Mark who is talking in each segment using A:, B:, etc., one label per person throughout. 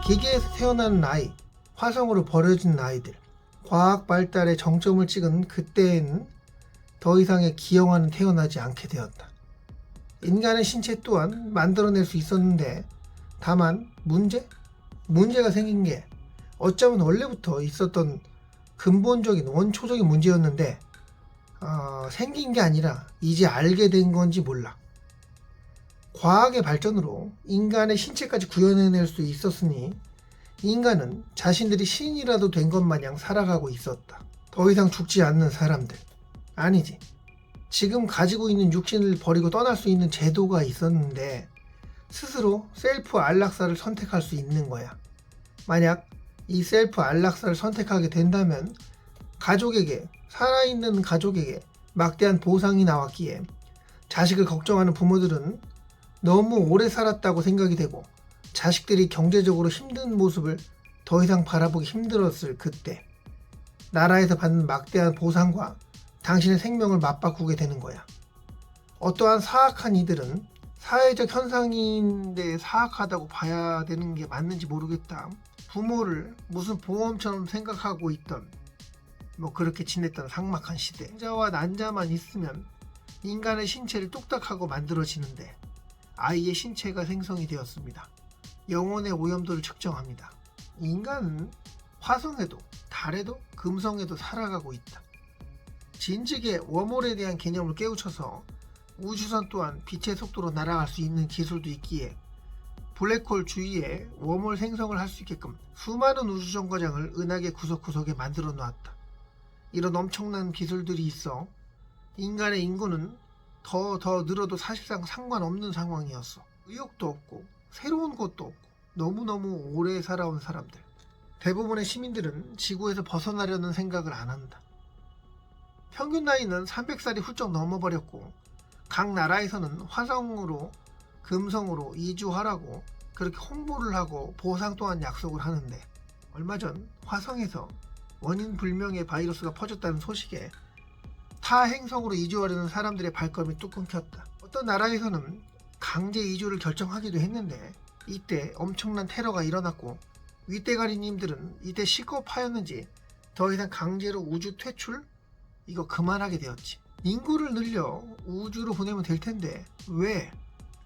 A: 기계에서 태어난 아이, 화성으로 버려진 아이들, 과학 발달의 정점을 찍은 그때에는 더 이상의 기형아는 태어나지 않게 되었다. 인간의 신체 또한 만들어낼 수 있었는데 다만 문제가 생긴 게 어쩌면 원래부터 있었던 근본적인 원초적인 문제였는데 생긴 게 아니라 이제 알게 된 건지 몰라. 과학의 발전으로 인간의 신체까지 구현해낼 수 있었으니 인간은 자신들이 신이라도 된 것 마냥 살아가고 있었다. 더 이상 죽지 않는 사람들. 아니지. 지금 가지고 있는 육신을 버리고 떠날 수 있는 제도가 있었는데 스스로 셀프 안락사를 선택할 수 있는 거야. 만약 이 셀프 안락사를 선택하게 된다면 살아있는 가족에게 막대한 보상이 나왔기에 자식을 걱정하는 부모들은 너무 오래 살았다고 생각이 되고 자식들이 경제적으로 힘든 모습을 더 이상 바라보기 힘들었을 그때 나라에서 받는 막대한 보상과 당신의 생명을 맞바꾸게 되는 거야. 어떠한 사악한 이들은 사회적 현상인데 사악하다고 봐야 되는 게 맞는지 모르겠다. 부모를 무슨 보험처럼 생각하고 있던 그렇게 지냈던 삭막한 시대. 남자와 난자만 있으면 인간의 신체를 뚝딱하고 만들어지는데 아이의 신체가 생성이 되었습니다. 영혼의 오염도를 측정합니다. 인간은 화성에도 달에도 금성에도 살아가고 있다. 진즉에 웜홀에 대한 개념을 깨우쳐서 우주선 또한 빛의 속도로 날아갈 수 있는 기술도 있기에 블랙홀 주위에 웜홀 생성을 할 수 있게끔 수많은 우주정거장을 은하계 구석구석에 만들어 놓았다. 이런 엄청난 기술들이 있어 인간의 인구는 더 늘어도 사실상 상관없는 상황이었어. 의욕도 없고 새로운 것도 없고 너무너무 오래 살아온 사람들. 대부분의 시민들은 지구에서 벗어나려는 생각을 안 한다. 평균 나이는 300살이 훌쩍 넘어버렸고 각 나라에서는 화성으로 금성으로 이주하라고 그렇게 홍보를 하고 보상 또한 약속을 하는데 얼마 전 화성에서 원인 불명의 바이러스가 퍼졌다는 소식에 타 행성으로 이주하려는 사람들의 발걸음이 뚝 끊겼다. 어떤 나라에서는 강제 이주를 결정하기도 했는데 이때 엄청난 테러가 일어났고 윗대가리님들은 이때 시겁하였는지 더 이상 강제로 우주 퇴출? 이거 그만하게 되었지. 인구를 늘려 우주로 보내면 될 텐데 왜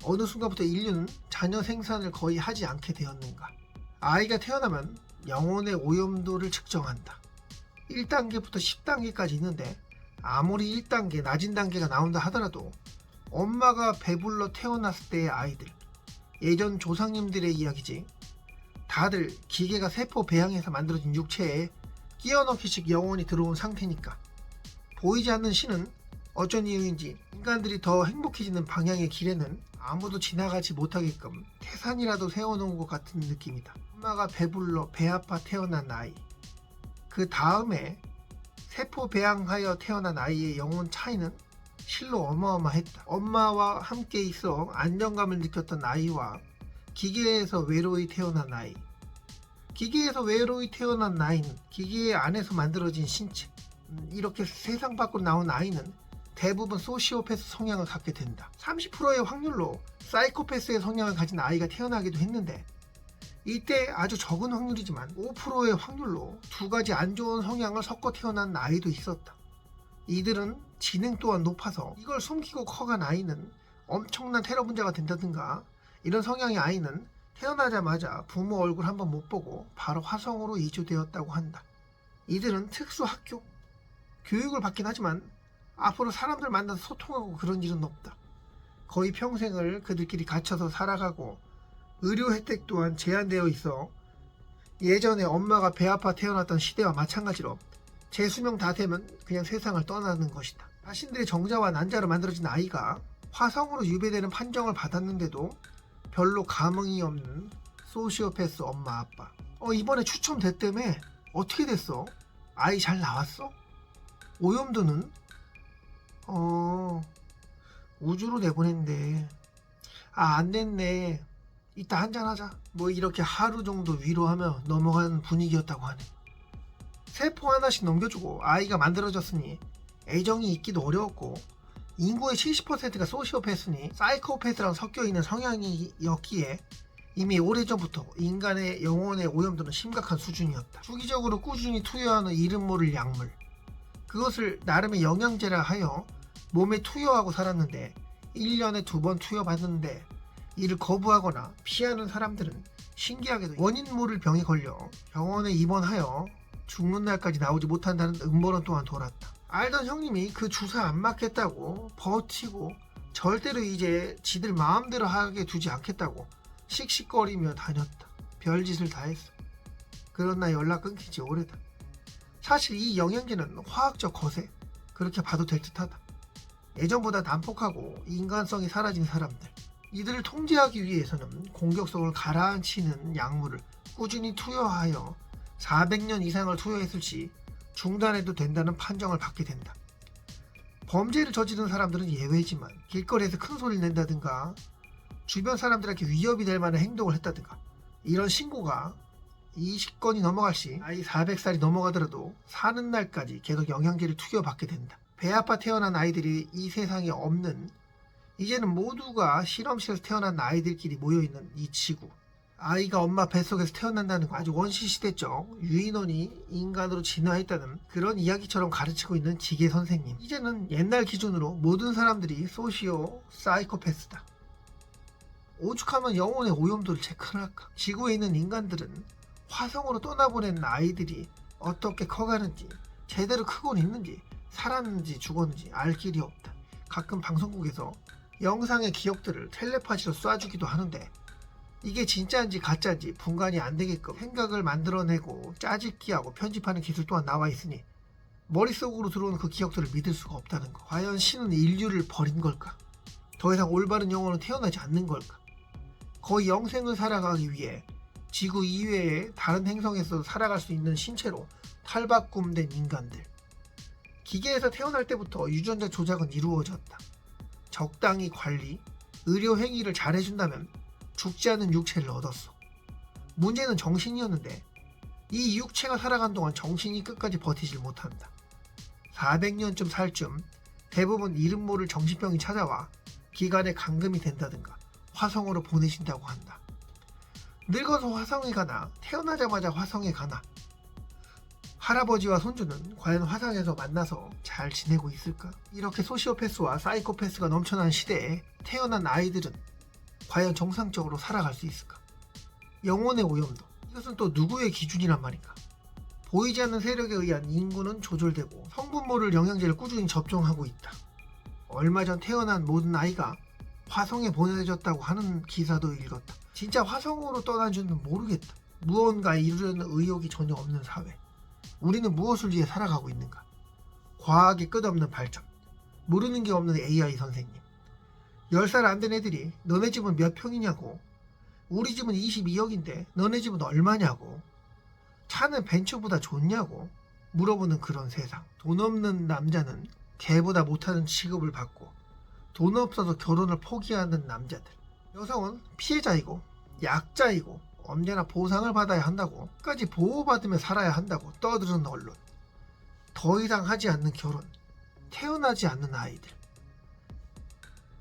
A: 어느 순간부터 인류는 자녀 생산을 거의 하지 않게 되었는가. 아이가 태어나면 영혼의 오염도를 측정한다. 1단계부터 10단계까지 있는데 아무리 1단계 낮은 단계가 나온다 하더라도 엄마가 배불러 태어났을 때의 아이들, 예전 조상님들의 이야기지. 다들 기계가 세포 배양해서 만들어진 육체에 끼워 넣기식 영혼이 들어온 상태니까 보이지 않는 신은 어쩐 이유인지 인간들이 더 행복해지는 방향의 길에는 아무도 지나가지 못하게끔 태산이라도 세워놓은 것 같은 느낌이다. 엄마가 배불러 배 아파 태어난 아이, 그 다음에 세포 배양하여 태어난 아이의 영혼 차이는 실로 어마어마했다. 엄마와 함께 있어 안정감을 느꼈던 아이와 기계에서 외로이 태어난 아이. 기계에서 외로이 태어난 아이는 기계 안에서 만들어진 신체. 이렇게 세상 밖으로 나온 아이는 대부분 소시오패스 성향을 갖게 된다. 30%의 확률로 사이코패스의 성향을 가진 아이가 태어나기도 했는데 이때 아주 적은 확률이지만 5%의 확률로 두 가지 안 좋은 성향을 섞어 태어난 아이도 있었다. 이들은 지능 또한 높아서 이걸 숨기고 커간 아이는 엄청난 테러 분자가 된다든가 이런 성향의 아이는 태어나자마자 부모 얼굴 한번 못 보고 바로 화성으로 이주되었다고 한다. 이들은 특수 학교, 교육을 받긴 하지만 앞으로 사람들 만나서 소통하고 그런 일은 없다. 거의 평생을 그들끼리 갇혀서 살아가고 의료 혜택 또한 제한되어 있어 예전에 엄마가 배 아파 태어났던 시대와 마찬가지로 재수명 다 되면 그냥 세상을 떠나는 것이다. 자신들의 정자와 난자로 만들어진 아이가 화성으로 유배되는 판정을 받았는데도 별로 감흥이 없는 소시오패스 엄마 아빠. 이번에 추첨됐다며? 어떻게 됐어? 아이 잘 나왔어? 오염도는? 우주로 내보냈는데 안 됐네. 이따 한잔하자. 이렇게 하루 정도 위로하며 넘어가는 분위기였다고 하네. 세포 하나씩 넘겨주고 아이가 만들어졌으니 애정이 있기도 어려웠고 인구의 70%가 소시오패스니 사이코패스랑 섞여있는 성향이었기에 이미 오래전부터 인간의 영혼의 오염도는 심각한 수준이었다. 주기적으로 꾸준히 투여하는 이름 모를 약물, 그것을 나름의 영양제라 하여 몸에 투여하고 살았는데 1년에 2번 투여받는데 이를 거부하거나 피하는 사람들은 신기하게도 원인 모를 병에 걸려 병원에 입원하여 죽는 날까지 나오지 못한다는 음모론 또한 돌았다. 알던 형님이 그 주사 안 맞겠다고 버티고 절대로 이제 지들 마음대로 하게 두지 않겠다고 씩씩거리며 다녔다. 별짓을 다 했어. 그런 날 연락 끊긴 지 오래다. 사실 이 영양제는 화학적 거세, 그렇게 봐도 될 듯하다. 예전보다 난폭하고 인간성이 사라진 사람들, 이들을 통제하기 위해서는 공격성을 가라앉히는 약물을 꾸준히 투여하여 400년 이상을 투여했을 시 중단해도 된다는 판정을 받게 된다. 범죄를 저지른 사람들은 예외지만 길거리에서 큰 소리를 낸다든가 주변 사람들에게 위협이 될 만한 행동을 했다든가 이런 신고가 20건이 넘어갈 시 나이 400살이 넘어가더라도 사는 날까지 계속 영양제를 투여받게 된다. 배 아파 태어난 아이들이 이 세상에 없는, 이제는 모두가 실험실에서 태어난 아이들끼리 모여있는 이 지구, 아이가 엄마 뱃속에서 태어난다는 거 아주 원시시대적 유인원이 인간으로 진화했다는 그런 이야기처럼 가르치고 있는 지계 선생님, 이제는 옛날 기준으로 모든 사람들이 소시오 사이코패스다. 오죽하면 영혼의 오염도를 체크를 할까. 지구에 있는 인간들은 화성으로 떠나보낸 아이들이 어떻게 커가는지, 제대로 크고는 있는지, 살았는지 죽었는지 알 길이 없다. 가끔 방송국에서 영상의 기억들을 텔레파시로 쏴주기도 하는데 이게 진짜인지 가짜인지 분간이 안 되게끔 생각을 만들어내고 짜집기하고 편집하는 기술 또한 나와 있으니 머릿속으로 들어오는 그 기억들을 믿을 수가 없다는 거. 과연 신은 인류를 버린 걸까? 더 이상 올바른 영혼은 태어나지 않는 걸까? 거의 영생을 살아가기 위해 지구 이외의 다른 행성에서 살아갈 수 있는 신체로 탈바꿈된 인간들. 기계에서 태어날 때부터 유전자 조작은 이루어졌다. 적당히 관리, 의료 행위를 잘해준다면 죽지 않는 육체를 얻었어. 문제는 정신이었는데 이 육체가 살아간 동안 정신이 끝까지 버티질 못한다. 400년쯤 살 쯤 대부분 이름 모를 정신병이 찾아와 기관에 감금이 된다든가 화성으로 보내신다고 한다. 늙어서 화성에 가나 태어나자마자 화성에 가나 할아버지와 손주는 과연 화성에서 만나서 잘 지내고 있을까? 이렇게 소시오패스와 사이코패스가 넘쳐난 시대에 태어난 아이들은 과연 정상적으로 살아갈 수 있을까? 영혼의 오염도, 이것은 또 누구의 기준이란 말인가? 보이지 않는 세력에 의한 인구는 조절되고 성분 모를 영양제를 꾸준히 접종하고 있다. 얼마 전 태어난 모든 아이가 화성에 보내졌다고 하는 기사도 읽었다. 진짜 화성으로 떠난지는 모르겠다. 무언가 이루려는 의욕이 전혀 없는 사회. 우리는 무엇을 위해 살아가고 있는가? 과학의 끝없는 발전, 모르는 게 없는 AI 선생님. 10살 안 된 애들이 너네 집은 몇 평이냐고, 우리 집은 22억인데 너네 집은 얼마냐고, 차는 벤츠보다 좋냐고 물어보는 그런 세상. 돈 없는 남자는 개보다 못하는 취급을 받고 돈 없어서 결혼을 포기하는 남자들. 여성은 피해자이고 약자이고 언제나 보상을 받아야 한다고, 끝까지 보호받으며 살아야 한다고 떠드는 언론. 더 이상 하지 않는 결혼, 태어나지 않는 아이들.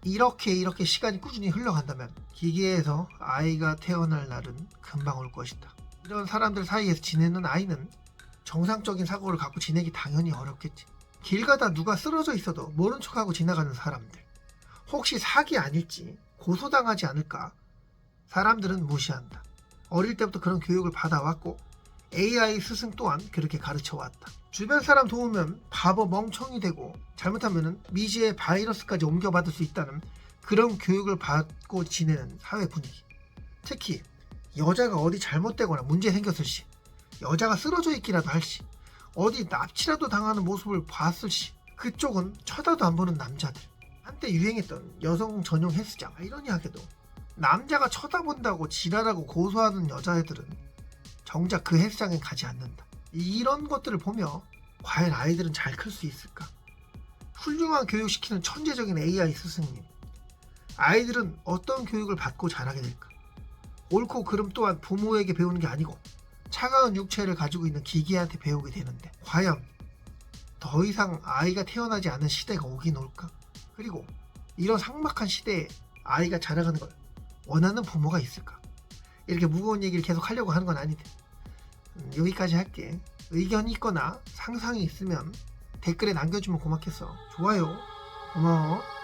A: 이렇게 시간이 꾸준히 흘러간다면 기계에서 아이가 태어날 날은 금방 올 것이다. 이런 사람들 사이에서 지내는 아이는 정상적인 사고를 갖고 지내기 당연히 어렵겠지. 길 가다 누가 쓰러져 있어도 모른 척하고 지나가는 사람들. 혹시 사기 아닐지, 고소당하지 않을까 사람들은 무시한다. 어릴 때부터 그런 교육을 받아왔고 AI 스승 또한 그렇게 가르쳐왔다. 주변 사람 도우면 바보 멍청이 되고 잘못하면 미지의 바이러스까지 옮겨받을 수 있다는 그런 교육을 받고 지내는 사회 분위기. 특히 여자가 어디 잘못되거나 문제 생겼을 시, 여자가 쓰러져 있기라도 할 시, 어디 납치라도 당하는 모습을 봤을 시, 그쪽은 쳐다도 안 보는 남자들. 한때 유행했던 여성 전용 헬스장, 아이러니하게도 남자가 쳐다본다고 지랄하고 고소하는 여자애들은 정작 그 헬스장에 가지 않는다. 이런 것들을 보며 과연 아이들은 잘 클 수 있을까? 훌륭한 교육시키는 천재적인 AI 스승님, 아이들은 어떤 교육을 받고 자라게 될까? 옳고 그름 또한 부모에게 배우는 게 아니고 차가운 육체를 가지고 있는 기계한테 배우게 되는데, 과연 더 이상 아이가 태어나지 않은 시대가 오긴 올까? 그리고 이런 삭막한 시대에 아이가 자라가는 걸 원하는 부모가 있을까? 이렇게 무거운 얘기를 계속 하려고 하는 건 아니대. 여기까지 할게. 의견이 있거나 상상이 있으면 댓글에 남겨주면 고맙겠어. 좋아요. 고마워.